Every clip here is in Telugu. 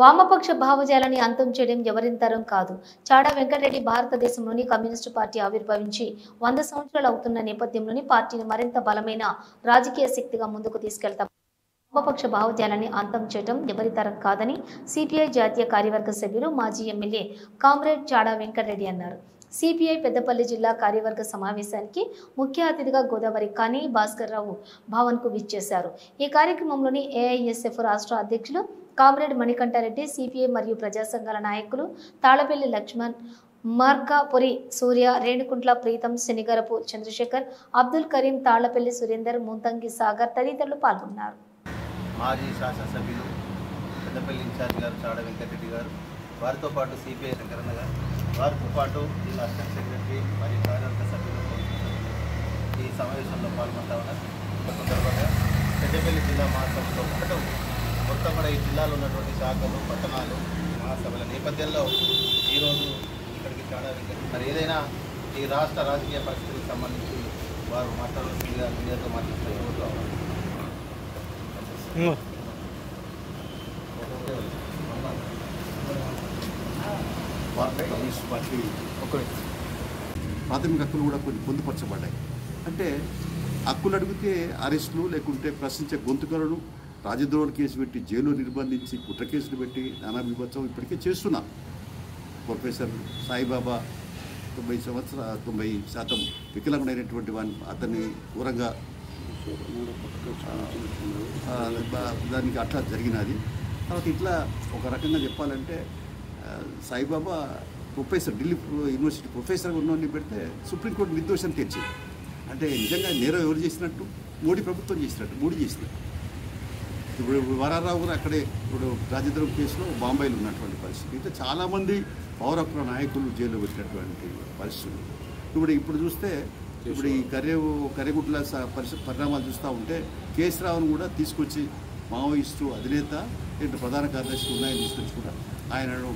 వామపక్ష భావజాలాన్ని అంతం చేయడం ఎవరింతరం కాదు. చాడా వెంకటరెడ్డి భారతదేశంలోని కమ్యూనిస్టు పార్టీ ఆవిర్భవించి 100 సంవత్సరాలు అవుతున్న నేపథ్యంలోని పార్టీని మరింత బలమైన రాజకీయ శక్తిగా ముందుకు తీసుకెళ్తాం. వామపక్ష భావజాలాన్ని అంతం చేయడం ఎవరితరం కాదని సిపిఐ జాతీయ కార్యవర్గ సభ్యులు మాజీ ఎమ్మెల్యే కామ్రేడ్ చాడా వెంకటరెడ్డి అన్నారు. సిపిఐ పెద్దపల్లి జిల్లా కార్యవర్గ సమావేశానికి ముఖ్య అతిథిగా గోదావరి కాని భాస్కర్ రావు భవన్కు విచ్చేశారు. ఈ కార్యక్రమంలోని ఏఐఎస్ఎఫ్ రాష్ట్ర అధ్యక్షులు కామ్రేడ్ మణికంఠారెడ్డి, సిపిఐ మరియు ప్రజా సంఘాల నాయకులు తాళపల్లి లక్ష్మణ్, మార్కాపురి సూర్య, రేణుకుంట్ల ప్రీతం, శనిగరపు చంద్రశేఖర్, అబ్దుల్ కరీం, తాళ్లపల్లి సురేందర్, ముంతంగి సాగర్ తదితరులు పాల్గొన్నారు. మాజీ శాసనసభ్యులు పెద్దపల్లి ఇన్ఛార్జ్ గారు చాడా వెంకటరెడ్డి గారు, వారితో పాటు సిపిఐ శంకరన్న గారు, వారితో పాటు జిల్లా అసిస్టెంట్ సెక్రటరీ మరియు కార్యవర్గ సభ్యులు ఈ సమావేశంలో పాల్గొంటా ఉన్నారు. ఒక సందర్భంగా పెద్దపల్లి జిల్లా మహాసభతో పాటు మొత్తం కూడా ఈ జిల్లాలో ఉన్నటువంటి శాఖలు, పట్టణాలు, మహాసభల నేపథ్యంలో ఈరోజు ఇక్కడికి చాడా వెంకటరెడ్డి మరి ఏదైనా ఈ రాష్ట్ర రాజకీయ పరిస్థితులకు సంబంధించి వారు మాట్లాడాల్సిందిగా మీడియాతో మాట్లాడుతూ కమ్యూనిస్ట్ పార్టీ ప్రాథమిక హక్కులు కూడా కొన్ని పొందుపరచబడ్డాయి. అంటే హక్కులు అడిగితే అరెస్టులు, లేకుంటే ప్రశ్నించే గొంతుకలను రాజద్రోహుల కేసు పెట్టి జైలు నిర్బంధించి కుట్ర కేసులు పెట్టి నానా విభత్సం ఇప్పటికే చేస్తున్నారు. ప్రొఫెసర్ సాయిబాబా 90% వికలాంగుడైనటువంటి వాడిని అతన్ని ఘోరంగా దానికి అట్లా జరిగినది. తర్వాత ఇట్లా ఒక రకంగా చెప్పాలంటే సాయిబాబా ప్రొఫెసర్, ఢిల్లీ యూనివర్సిటీ ప్రొఫెసర్గా ఉన్నవాడిని పెడితే సుప్రీంకోర్టు నిర్దోషం తెచ్చింది. అంటే నిజంగా నేరం ఎవరు చేసినట్టు? మోడీ ప్రభుత్వం చేసినట్టు, మోడీ చేసినట్టు. ఇప్పుడు వరారావు కూడా అక్కడే ఇప్పుడు రాజద్రోహం కేసులో బాంబేలో ఉన్నటువంటి పరిస్థితి. ఇంకా చాలామంది పౌర హక్కుల నాయకులు జైల్లో పెట్టినటువంటి పరిస్థితులు. ఇప్పుడు చూస్తే ఇప్పుడు ఈ కర్రెగుడ్ల పరిణామాలు చూస్తూ ఉంటే కేసీరావును కూడా తీసుకొచ్చి మావోయిస్టు అధినేత ప్రధాన కార్యదర్శి ఉన్నాయని తీసుకొచ్చి కూడా ఆయనను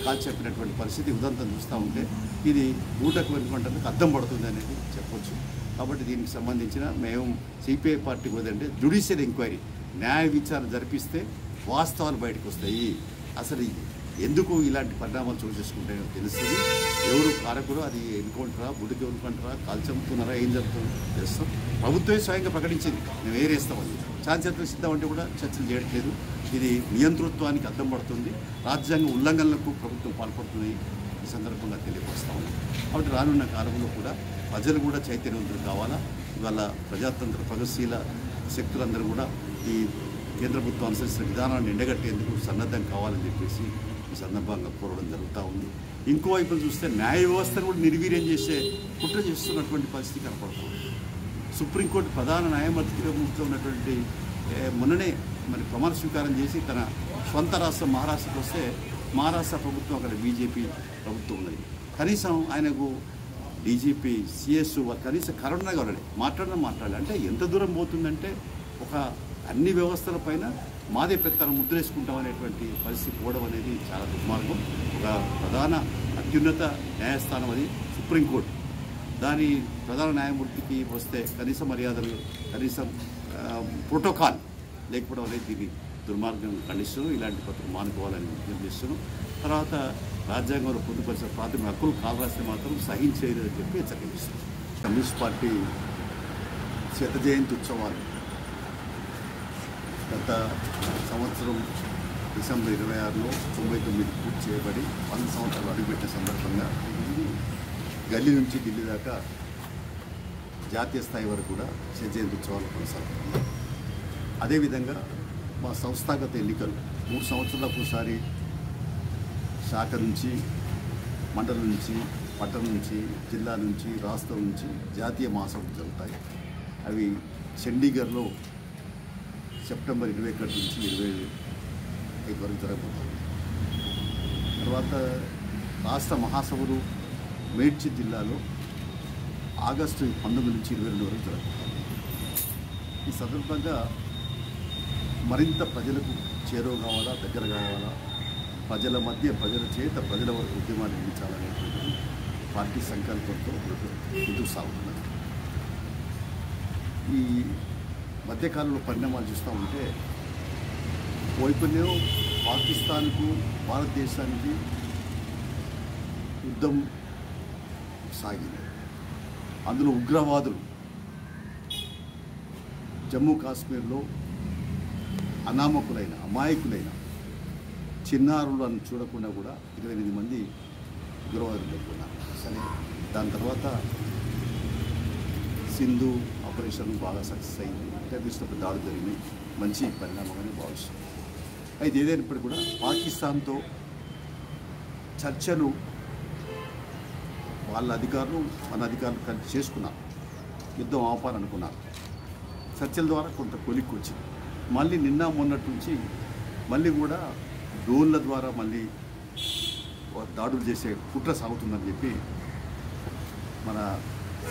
కాల్చెప్పినటువంటి పరిస్థితి ఉదంతం చూస్తూ ఉంటే ఇది ఊటకు వెనుకుంటందుకు అర్థం పడుతుంది అనేది చెప్పొచ్చు. కాబట్టి దీనికి సంబంధించిన మేము సిపిఐ పార్టీ పోదంటే జ్యుడిషియల్ ఎంక్వైరీ, న్యాయ విచారణ జరిపిస్తే వాస్తవాలు బయటకు వస్తాయి. అసలు ఎందుకు ఇలాంటి పరిణామాలు చోటు చేసుకుంటాయో తెలుస్తుంది. ఎవరు కారకుడు, అది ఎన్నుకుంటారా, బుడ్డికి ఎన్నుకుంటారా, కాల్చమ్ముతున్నారా, ఏం జరుగుతుందో తెలుస్తాం. ప్రభుత్వమే స్వయంగా ప్రకటించింది మేము ఏరేస్తామని. ఛాన్సలర్లు సిద్ధం అంటే కూడా చర్చలు చేయట్లేదు. ఇది నియంతృత్వానికి అర్థం పడుతుంది, రాజ్యాంగ ఉల్లంఘనలకు ప్రభుత్వం పాల్పడుతుంది. ఈ సందర్భంగా తెలియపరుస్తా ఉన్నాం. కాబట్టి రానున్న కాలంలో కూడా ప్రజలు కూడా చైతన్యవంతులు కావాలా. ఇవాళ ప్రజాతంత్ర ప్రగతిశీల శక్తులందరూ కూడా ఈ కేంద్ర ప్రభుత్వం అనుసరిస్తున్న విధానాన్ని ఎండగట్టేందుకు సన్నద్ధం కావాలని చెప్పేసి ఈ సందర్భంగా కోరడం జరుగుతూ ఉంది. ఇంకోవైపు చూస్తే న్యాయ వ్యవస్థను కూడా నిర్వీర్యం కుట్ర చేస్తున్నటువంటి పరిస్థితి కనపడుతుంది. సుప్రీంకోర్టు ప్రధాన న్యాయమూర్తిగా ఉన్నటువంటి మొన్ననే మరి ప్రమాణ స్వీకారం చేసి తన స్వంత రాష్ట్రం మహారాష్ట్రకు వస్తే మహారాష్ట్ర ప్రభుత్వం అక్కడ బీజేపీ ప్రభుత్వం ఉన్నది. కనీసం ఆయనకు డీజీపీ, సిఎస్ కనీసం కరోనా కావాలి మాట్లాడాలి. అంటే ఎంత దూరం పోతుందంటే ఒక అన్ని వ్యవస్థలపైన మాదే పెత్తనం ముద్రేసుకుంటాం అనేటువంటి పరిస్థితి పోవడం అనేది చాలా దుర్మార్గం. ఒక ప్రధాన అత్యున్నత న్యాయస్థానం అది సుప్రీంకోర్టు. దాని ప్రధాన న్యాయమూర్తికి వస్తే కనీస మర్యాదలు, కనీసం ప్రోటోకాల్ లేకపోవడం అనేది దీన్ని దుర్మార్గం ఖండిస్తూ ఇలాంటి పత్రం మానుకోవాలని విజ్ఞప్తి చేస్తున్నాం. తర్వాత రాజ్యాంగంలో పొందుపరిచిన ప్రాథమిక హక్కులు కావాల్సిన మాత్రం సహించేదని చెప్పి హెచ్చరిస్తున్నాం. కమ్యూనిస్ట్ పార్టీ శత జయంతి ఉత్సవాలు గత సంవత్సరం డిసెంబర్ 26లో 99 పూర్తి చేయబడి 100 సంవత్సరాలు అడుగుపెట్టిన సందర్భంగా గల్లీ నుంచి ఢిల్లీ దాకా జాతీయ స్థాయి వరకు కూడా శత జయంతి ఉత్సవాలు కొనసాగుతున్నాయి. అదేవిధంగా మా సంస్థాగత ఎన్నికలు 3 సంవత్సరాలకు ఒకసారి శాఖ నుంచి, మండలం నుంచి, పట్టణం నుంచి, జిల్లా నుంచి, రాష్ట్రం నుంచి జాతీయ మహాసభలు జరుగుతాయి. అవి చండీగఢ్లో సెప్టెంబర్ 21 నుంచి 25 వరకు జరగబోతుంది. తర్వాత రాష్ట్ర మహాసభలు మేడ్చి జిల్లాలో ఆగస్టు 19 నుంచి 22 వరకు జరుగుతుంది. ఈ సందర్భంగా మరింత ప్రజలకు చేరువ కావాలా, దగ్గర కావాలా, ప్రజల మధ్య, ప్రజల చేత ప్రజల వరకు ఉద్యమాన్ని నిర్మించాలనేటువంటి పార్టీ సంకల్పంతో ముందుకు సాగుతున్నది. ఈ మధ్యకాలంలో పరిణామాలు చూస్తూ ఉంటే వైపుల్యం పాకిస్తాన్కు భారతదేశానికి యుద్ధం సాగింది. అందులో ఉగ్రవాదులు జమ్మూ కాశ్మీర్లో అనామకులైన అమాయకులైన చిన్నారులను చూడకుండా కూడా 28 మంది ఉగ్రవాదులు పెట్టుకున్నారు. సరే, దాని తర్వాత సింధు ఆపరేషన్ బాగా సక్సెస్ అయింది. టెర్రరిస్టులపై దాడులు జరిగినాయి. మంచి పరిణామంగానే భావిస్తాం. అయితే ఏదైనప్పటికీ కూడా పాకిస్తాన్తో చర్చలు వాళ్ళ అధికారులు మన అధికారులు కలిసి చేసుకున్నారు. యుద్ధం ఆపాలనుకున్నారు. చర్చల ద్వారా కొంత కొలిక్కి వచ్చింది. మళ్ళీ నిన్న మొన్నటి నుంచి మళ్ళీ కూడా డ్రోన్ల ద్వారా మళ్ళీ దాడులు చేసే కుట్ర సాగుతుందని చెప్పి మన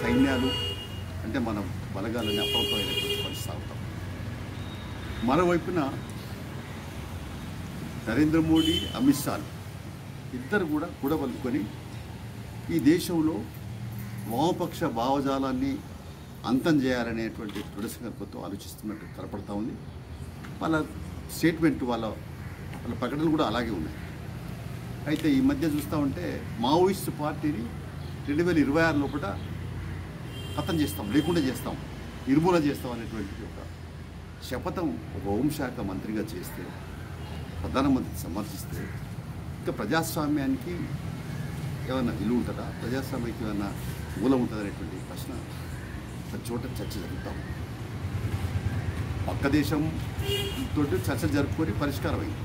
సైన్యాలు అంటే మన బలగాలని అప్రమత్తమైనటువంటి పరిస్థితి సాగుతాం. మరోవైపున నరేంద్ర మోడీ, అమిత్ షా ఇద్దరు కూడా కూడబలుకొని ఈ దేశంలో వామపక్ష భావజాలాన్ని అంతం చేయాలనేటువంటి దృఢ సంకల్పంతో ఆలోచిస్తున్నట్టు కనపడతా ఉంది. వాళ్ళ స్టేట్మెంట్ వాళ్ళ ప్రకటనలు కూడా అలాగే ఉన్నాయి. అయితే ఈ మధ్య చూస్తూ ఉంటే మావోయిస్ట్ పార్టీని 2026 లోపల ఖతం చేస్తాం, లేకుండా చేస్తాం, నిర్మూలన చేస్తాం అనేటువంటి ఒక శపథం ఒక హోంశాఖ మంత్రిగా చేస్తే, ప్రధానమంత్రి సమర్థిస్తే ఇంకా ప్రజాస్వామ్యానికి ఏమైనా విలువ ఉంటుందా, ప్రజాస్వామ్యానికి ఏమైనా మూలం ఉంటుందా అనేటువంటి ప్రశ్న ప్రతి చోట చర్చ జరుగుతాం. పక్క దేశంతో చర్చ జరుపుకొని పరిష్కారం అయింది.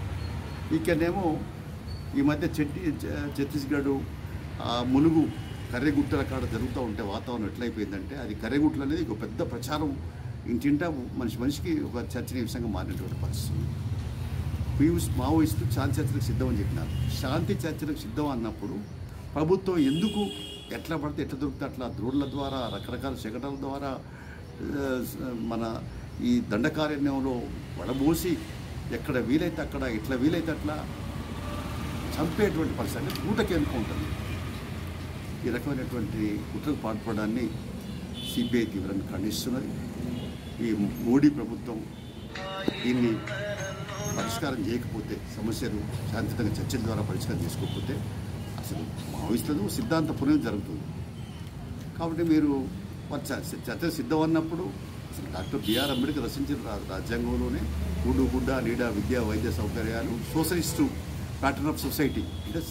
ఇక్కడనేమో ఈ మధ్య ఛత్తీస్గఢ్ ములుగు కర్రెగుట్టల కాడ జరుగుతూ ఉంటే వాతావరణం ఎట్లయిపోయిందంటే, అది కర్రెగుట్టలు అనేది ఒక పెద్ద ప్రచారం, ఇంటింటా మనిషికి ఒక చర్చనీయాంశంగా మారినటువంటి పరిస్థితి. మావోయిస్టులు శాంతి చర్చలకు సిద్ధం అని చెప్పినారు. శాంతి చర్చలకు సిద్ధం అన్నప్పుడు ప్రభుత్వం ఎందుకు ఎట్లా పడితే ఎట్లా దొరికితే అట్లా డ్రోన్ల ద్వారా, రకరకాల శకటాల ద్వారా మన ఈ దండకారణ్యంలో వడబోసి ఎక్కడ వీలైతే అక్కడ, ఎట్లా వీలైతే అట్లా చంపేటువంటి పరిస్థితి ఊటకి ఎన్నుకుంటుంది. ఈ రకమైనటువంటి కుట్రకు పాల్పడడాన్ని సిబిఐ తీవ్రంగా ఖండిస్తున్నది. ఈ మోడీ ప్రభుత్వం దీన్ని పరిష్కారం చేయకపోతే, సమస్యలు శాంతియుతంగా చర్చల ద్వారా పరిష్కారం చేసుకోకపోతే అసలు మావోయిస్టులు సిద్ధాంత పునః జరుగుతుంది. కాబట్టి మీరు చర్చ సిద్ధం అన్నప్పుడు అసలు డాక్టర్ బిఆర్ అంబేద్కర్ రచించిన రాజ్యాంగంలోనే కూడు, గుడ్డ, నీడ, విద్య, వైద్య సౌకర్యాలు, సోషలిస్టు ప్యాటర్న్ ఆఫ్ సొసైటీ అంటే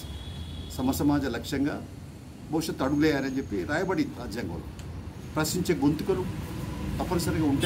సమసమాజ లక్ష్యంగా భవిష్యత్తు అడుగులేయాలని చెప్పి రాయబడి రాజ్యాంగంలో. ప్రశ్నించే గొంతుకలు తప్పనిసరిగా ఉంటాయి.